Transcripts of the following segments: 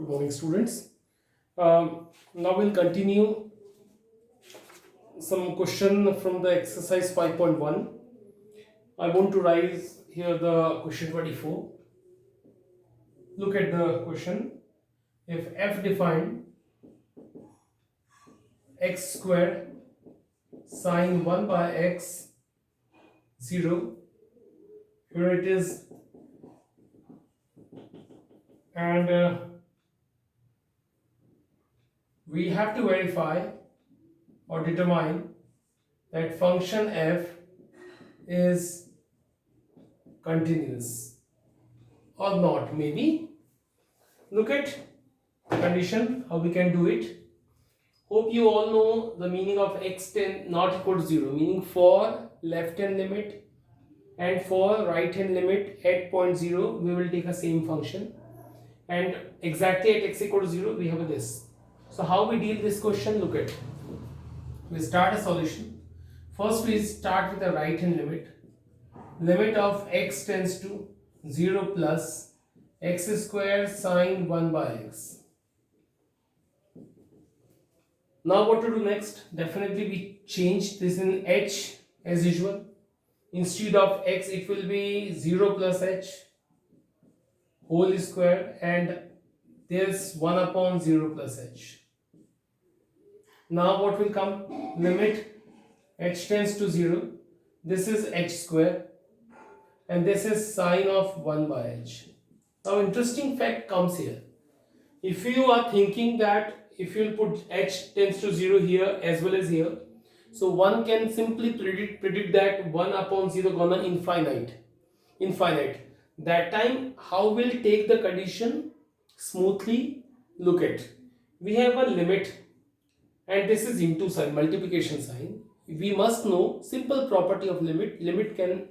Good morning, students. Now we'll continue some question from the exercise 5.1. I want to raise here the question 24. Look at the question. If f defined x squared sine 1 by x 0, here it is, and we have to verify or determine that function f is continuous or not. Maybe look at condition, how we can do it. Hope you all know the meaning of x10 not equal to 0, meaning for left hand limit and for right hand limit at point 0 we will take a same function, and exactly at x equal to 0 we have this. So how we deal this question? Look at, we start a solution. First we start with the right hand limit of x tends to 0 plus x square sine 1 by x. Now what to do next? Definitely we change this in h as usual. Instead of x it will be 0 plus h whole square, and there's 1 upon 0 plus h. Now what will come? Limit h tends to 0. This is h square and this is sine of 1 by h. Now interesting fact comes here. If you are thinking that if you put h tends to 0 here as well as here, so one can simply predict that 1 upon 0 gonna infinite. That time how will take the condition smoothly? Look at, we have a limit and this is into sign, multiplication sign. We must know simple property of limit. Limit can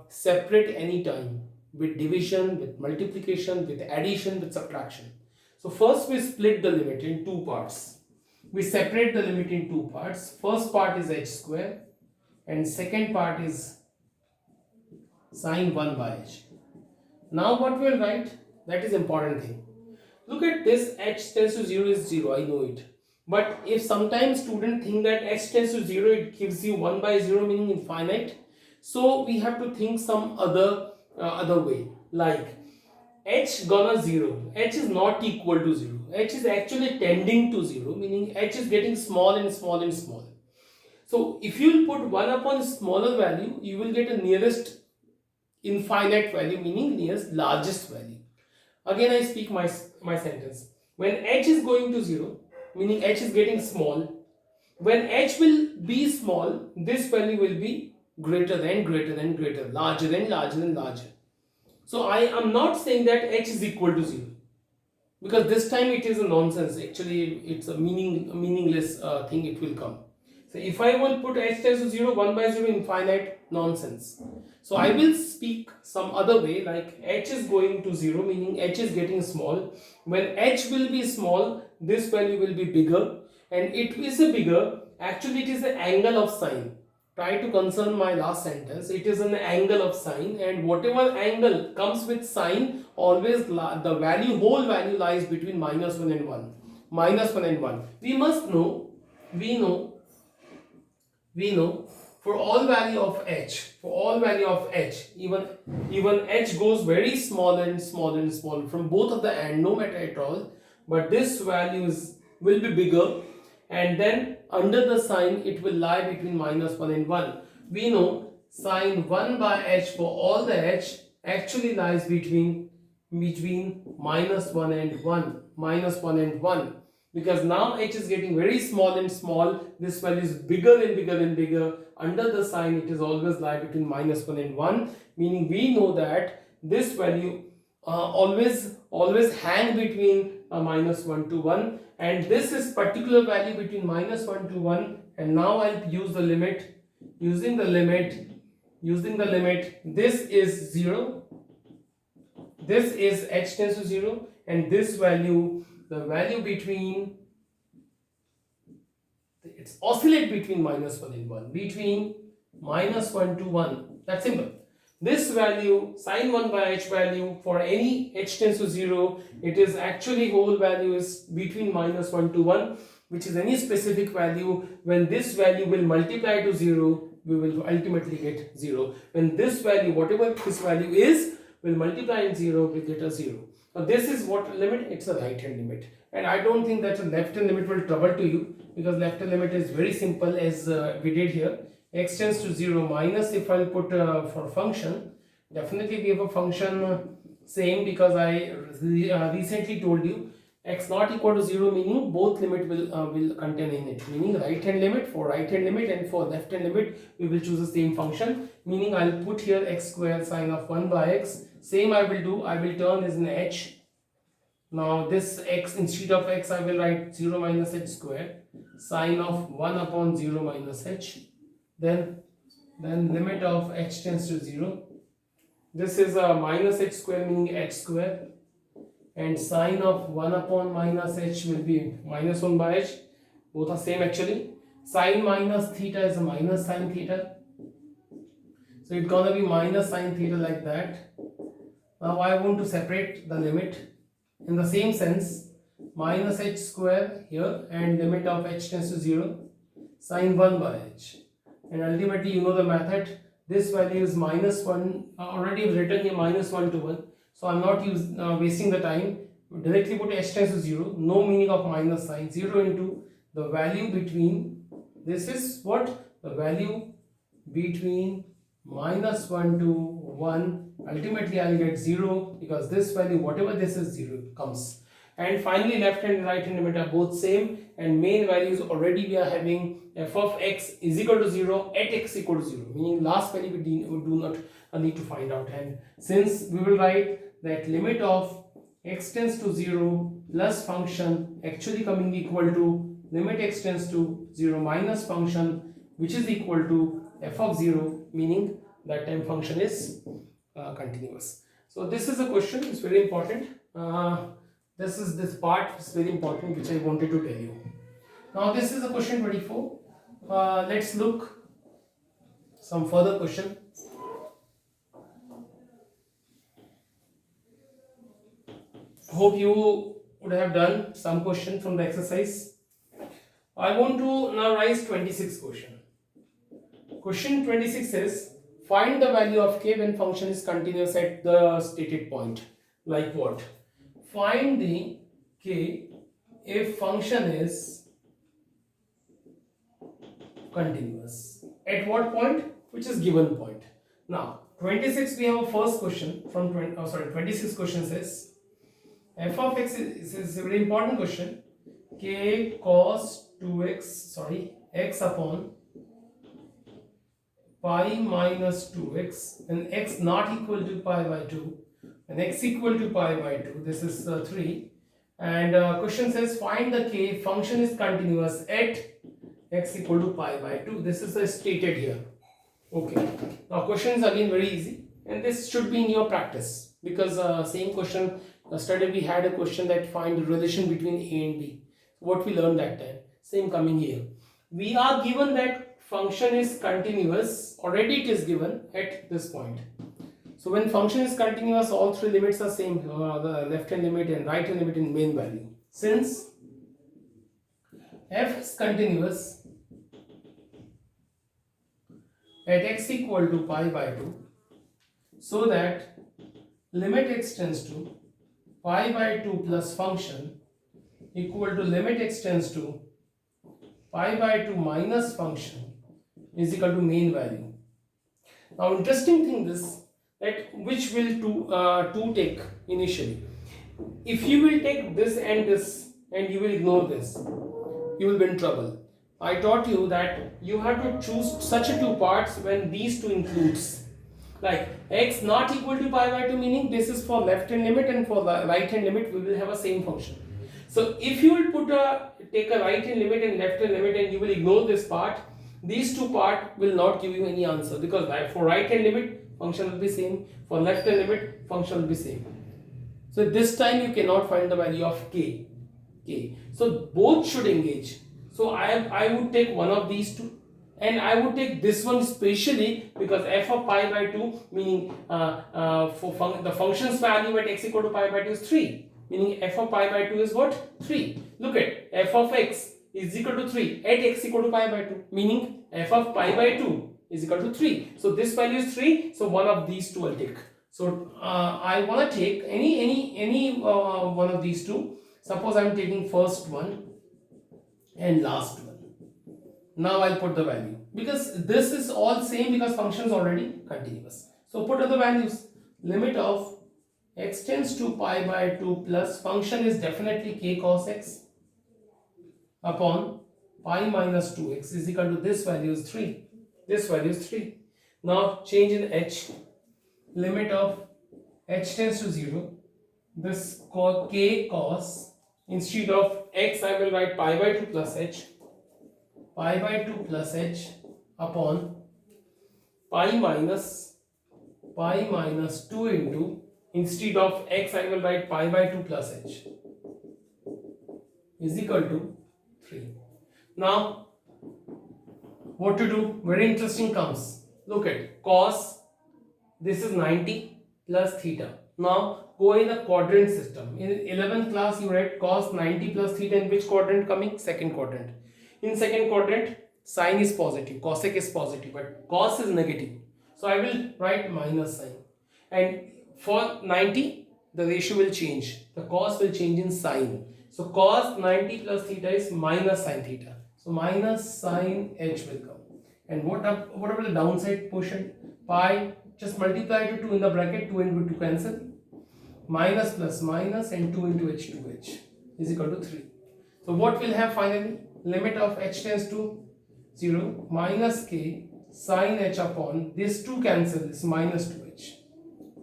separate any time with division, with multiplication, with addition, with subtraction. So first we split the limit in two parts. We separate the limit in two parts. First part is h square and second part is sine 1 by h. Now what we will write? That is important thing. Look at this, h tends to 0 is 0, I know it. But if sometimes students think that h tends to 0, it gives you 1 by 0 meaning infinite. So we have to think some other way, like h gonna 0, h is not equal to 0, h is actually tending to 0, meaning h is getting small and small and small. So if you will put 1 upon smaller value, you will get a nearest infinite value, meaning nearest largest value. Again I speak my sentence. When h is going to 0, meaning h is getting small, when h will be small, this value will be greater than greater than greater, larger than larger than larger. So I am not saying that h is equal to 0, because this time it is a nonsense. Actually it's a meaningless thing it will come. So if I will put h tends to 0, 1 by 0 infinite, nonsense. So I will speak some other way, like h is going to 0, meaning h is getting small. When h will be small, this value will be bigger, and it is a bigger, actually it is the angle of sine. Try to concern my last sentence. It is an angle of sine, and whatever angle comes with sine, always the value, whole value lies between minus 1 and 1. Minus 1 and 1. We must know, we know for all value of h, even h goes very small and small and small from both of the end, no matter at all, but this value will be bigger, and then under the sign it will lie between minus 1 and 1. We know sine 1 by h for all the h actually lies between minus 1 and 1, because now h is getting very small and small. This value is bigger and bigger and bigger. Under the sign it is always lie between minus 1 and 1, meaning we know that this value always hang between minus 1 to 1, and this is particular value between minus 1 to 1. And now I'll use the limit. Using the limit, this is 0, this is h tends to 0, and this value, the value between, it's oscillate between minus 1 and 1, between minus 1 to 1. That's simple. This value, sine 1 by h value, for any h tends to 0, it is actually whole value is between minus 1 to 1, which is any specific value. When this value will multiply to 0, we will ultimately get 0. When this value, whatever this value is, will multiply in 0, we get a 0. Now this is what limit? It's a right hand limit. And I don't think that a left hand limit will trouble to you, because left hand limit is very simple, as we did here. X tends to 0 minus, if I'll put for function, definitely we have a function same, because I recently told you x not equal to 0, meaning both limit will contain in it, meaning right hand limit. For right hand limit and for left hand limit we will choose the same function, meaning I'll put here x square sine of 1 by x. Same I will do, I will turn as an h. Now this x, instead of x I will write 0 minus h square sine of 1 upon 0 minus h. Then limit of h tends to 0. This is a minus h square, meaning h square, and sine of 1 upon minus h will be minus 1 by h. Both are same actually. Sine minus theta is a minus sine theta, so it's gonna be minus sine theta, like that. Now I want to separate the limit in the same sense, minus h square here, and limit of h tends to 0 sine 1 by h. And ultimately you know the method. This value is minus 1, already written here, minus 1 to 1, so I'm not wasting the time. Directly put h tends to 0, no meaning of minus sign. 0 into the value between, this is what, the value between minus 1 to 1. Ultimately I'll get 0, because this value, whatever this is, 0 comes. And finally left hand and right hand limit are both same, and main values already we are having f of x is equal to 0 at x equal to 0, meaning last value we do not need to find out. And since we will write that limit of x tends to 0 plus function actually coming equal to limit x tends to 0 minus function, which is equal to f of 0, meaning that time function is continuous. So this is a question, it's very important. This part is very important, which I wanted to tell you. Now this is a question 24. Let's look some further question. Hope you would have done some question from the exercise. I want to now raise 26 question. Question 26 says, find the value of k when function is continuous at the stated point. Like what? Find the k if function is continuous. At what point? Which is given point. Now 26 we have a first question from 26 question says, f of x is a very important question. K cos 2x, x upon pi minus 2x, and x not equal to pi by 2, and x equal to pi by 2, this is 3. And question says, find the k function is continuous at x equal to pi by 2. This is stated here. Okay, now question is again very easy, and this should be in your practice, because same question yesterday we had a question that find the relation between a and b. What we learned that time, same coming here. We are given that function is continuous, already it is given at this point. So when function is continuous, all three limits are same, the left hand limit and right hand limit in main value. Since f is continuous at x equal to pi by 2, so that limit x tends to pi by 2 plus function equal to limit x tends to pi by 2 minus function is equal to main value. Now interesting thing is that which will two take initially. If you will take this and you will ignore this, you will be in trouble. I taught you that you have to choose such a two parts when these two includes. Like x not equal to pi by 2, meaning this is for left hand limit, and for the right hand limit we will have a same function. So if you will take a right hand limit and left hand limit and you will ignore this part, these two part will not give you any answer, because for right hand limit function will be same, for left hand limit function will be same. So this time you cannot find the value of k. So both should engage. So I would take one of these two, And I would take this one specially because f of pi by 2 meaning the function's value at x equal to pi by 2 is 3, meaning f of pi by 2 is what? 3. Look at f of x is equal to 3 at x equal to pi by 2, meaning f of pi by 2 is equal to 3. So this value is 3, so one of these two I'll take. So I want to take any one of these two. Suppose I'm taking first one and last one. Now I'll put the value because this is all same because function is already continuous. So put other values. Limit of x tends to pi by 2 plus function is definitely k cos x upon pi minus 2x is equal to this value is 3. This value is 3. Now change in h. Limit of h tends to 0. This k cos, instead of x I will write pi by 2 plus h. Pi by 2 plus h upon pi minus 2 into, instead of x I will write pi by 2 plus h is equal to 3. Now what to do? Very interesting comes. Look at cos, this is 90 plus theta. Now go in the quadrant system. In 11th class you read cos 90 plus theta in which quadrant coming? Second quadrant. In second quadrant, sine is positive, cosec is positive, but cos is negative. So I will write minus sign. And for 90, the ratio will change. The cos will change in sine. So cos 90 plus theta is minus sine theta. So minus sine h will come. And whatever the downside portion, pi, just multiply to 2 in the bracket, 2 into 2 cancel. Minus plus minus and 2 into h 2h is equal to 3. So what we'll have finally? Limit of h tends to 0 minus k sine h upon this 2 cancel, this minus 2h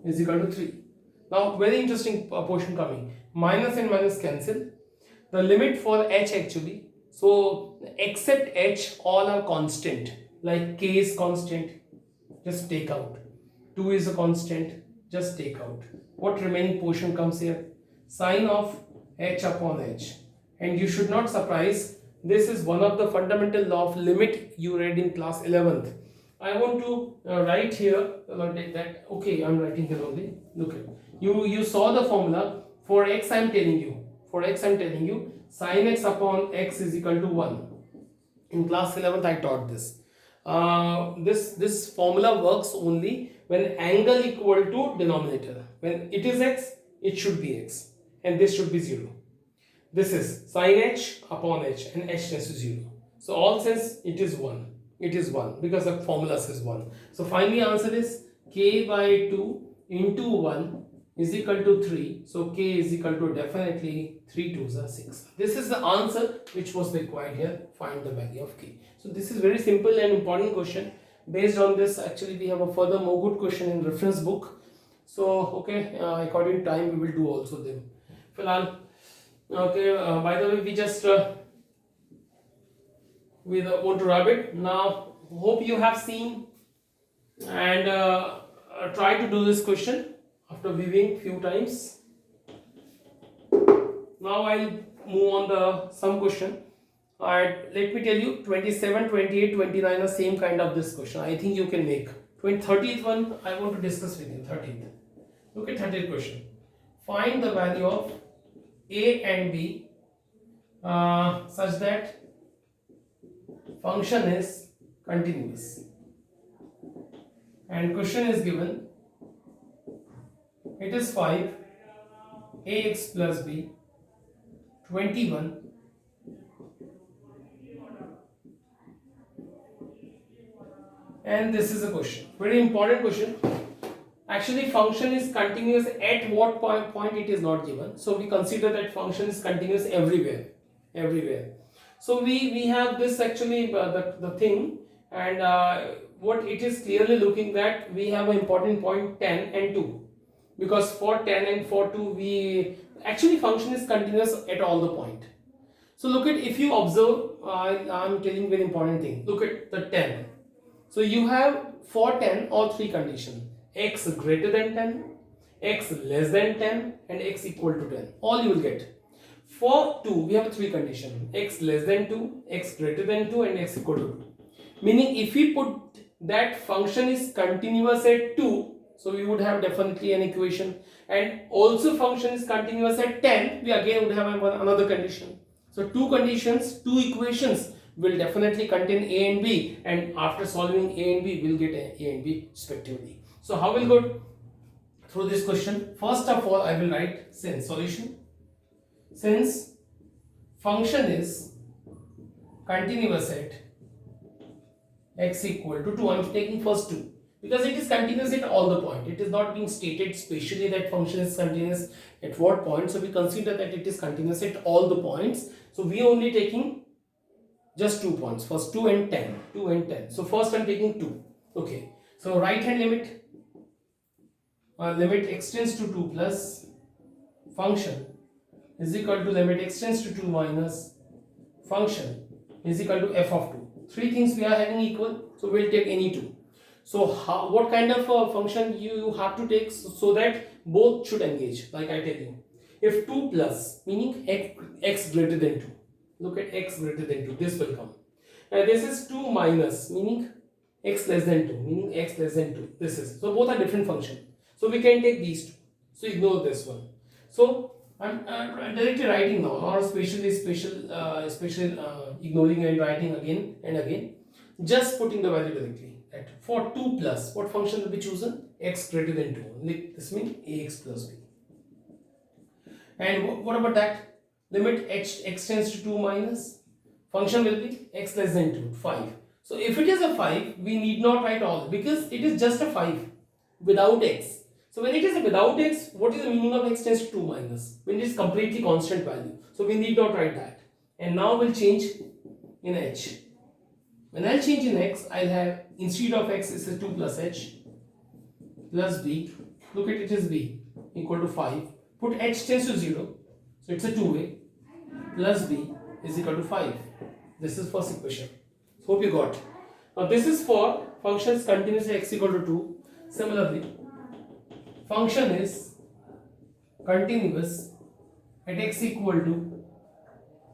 is equal to 3. Now very interesting portion coming. Minus and minus cancel. The limit for h actually, so except h all are constant, like k is constant, just take out. 2 is a constant, just take out. What remaining portion comes here? Sine of h upon h. And you should not surprise, this is one of the fundamental law of limit you read in class 11th. I want to write here that, okay, I'm writing here only. Look at you saw the formula. For x I'm telling you sin x upon x is equal to 1. In class 11th I taught this. This formula works only when angle equal to denominator. When it is x, it should be x, and this should be 0. This is sin h upon h, and h tends to 0. So all sense it is 1. It is 1 because the formula says 1. So finally answer is k by 2 into 1 is equal to 3. So k is equal to definitely 3 2s are 6. This is the answer which was required here. Find the value of k. So this is very simple and important question. Based on this, actually we have a further more good question in reference book. So okay, according to time we will do also them. Filal, okay, by the way, we just we want to wrap it now. Hope you have seen and try to do this question after viewing few times. Now I'll move on the some question. Alright, let me tell you, 27, 28, 29 are same kind of this question. I think you can make. 30th one I want to discuss with you. 30th. Look at 30th question. Find the value of a and b such that function is continuous. And question is given. It is 5 ax plus b 21 and this is a question, very important question. Actually function is continuous at what point it is not given, so we consider that function is continuous everywhere. So we have this actually the thing, and what it is clearly looking that we have an important point 10 and 2, because for 10 and for 2 we actually function is continuous at all the point. So look at, if you observe, I'm telling very important thing. Look at the 10. So you have for 10 all three conditions: x greater than 10, x less than 10, and x equal to 10. All you will get. For 2 we have three conditions: x less than 2, x greater than 2, and x equal to 2. Meaning if we put that function is continuous at 2, so we would have definitely an equation, and also function is continuous at 10, we again would have another condition. So two conditions, two equations will definitely contain A and B, and after solving A and B we'll get A and B respectively. So how we'll go through this question? First of all, I will write since solution. Since function is continuous at x equal to 2, I am taking first 2 because it is continuous at all the point. It is not being stated specially that function is continuous at what point. So we consider that it is continuous at all the points. So we only taking just 2 points, first 2 and 10, 2 and 10. So first I am taking 2. Okay. So right hand limit, limit x tends to 2 plus function is equal to limit x tends to 2 minus function is equal to f of 2. Three things we are having equal, so we'll take any two. So what kind of function you have to take so that both should engage? Like I tell you, if 2 plus meaning x greater than 2, look at x greater than 2, this will come. And this is 2 minus meaning x less than 2, meaning x less than 2. This is, so both are different function. So we can take these two. So ignore this one. So I'm directly writing now, or especially ignoring and writing again and again. Just putting the value directly. That for 2 plus, what function will be chosen? X greater than 2. This means ax plus b. And what about that? Limit x tends to 2 minus. Function will be x less than 2, 5. So if it is a 5, we need not write all because it is just a 5 without x. So when it is without x, what is the meaning of x tends to 2 minus? When it is completely constant value. So we need not write that. And now we'll change in h. When I'll change in x, I'll have instead of x is a 2 plus h plus b. Look at it is b equal to 5. Put h tends to 0. So it's a 2a plus b is equal to 5. This is first equation. Hope you got. Now this is for functions continuous x equal to 2. Similarly, function is continuous at x equal to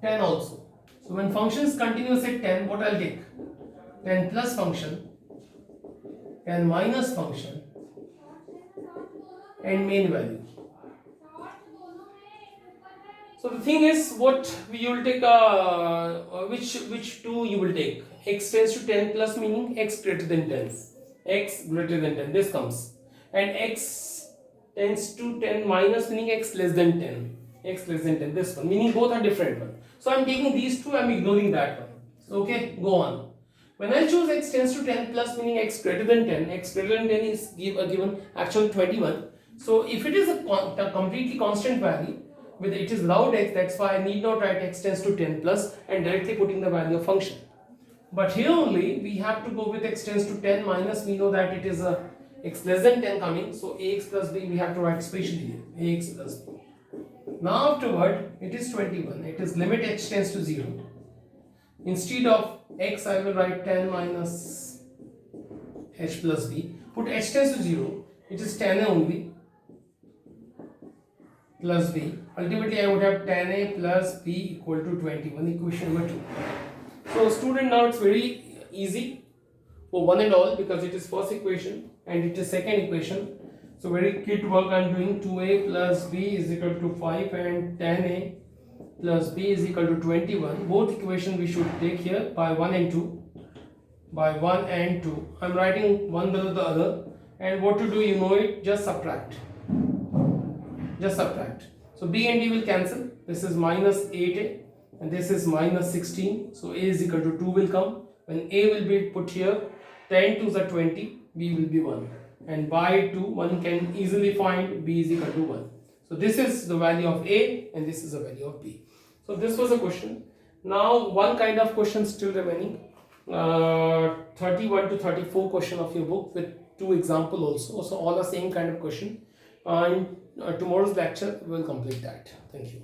10 also. So when function is continuous at 10, what I'll take? 10 plus function, 10 minus function, and main value. So the thing is, what you will take, which two you will take? X tends to 10 plus meaning x greater than 10. X greater than 10, this comes. And x tends to 10 minus meaning x less than 10. X less than 10, this one, meaning both are different one. So I am taking these two, I am ignoring that one. So okay, go on. When I choose x tends to 10 plus meaning x greater than 10, x greater than 10 is given actually 21. So if it is a completely constant value, with it is without x, that's why I need not write x tends to 10 plus and directly putting the value of function. But here only we have to go with x tends to 10 minus, we know that it is a x less than 10 coming, so ax plus b we have to write specially here, ax plus b. Now afterward it is 21, it is limit h tends to 0. Instead of x I will write 10 minus h plus b. Put h tends to 0, it is 10a only plus b. Ultimately I would have 10a plus b equal to 21, equation number 2. So student, now it's very easy for one and all because it is first equation and it is second equation. So very kit work I am doing. 2a plus b is equal to 5 and 10a plus b is equal to 21. Both equations we should take here by 1 and 2. By 1 and 2. I am writing one below the other, and what to do, you know it, just subtract. Just subtract. So b and d will cancel. This is minus 8a and this is minus 16. So a is equal to 2 will come. When a will be put here, 10 2s are 20, b will be 1. And by 2, one can easily find b is equal to 1. So this is the value of a and this is the value of b. So this was a question. Now one kind of question still remaining. 31 to 34 question of your book with 2 example also. So all the same kind of question. In tomorrow's lecture we will complete that. Thank you.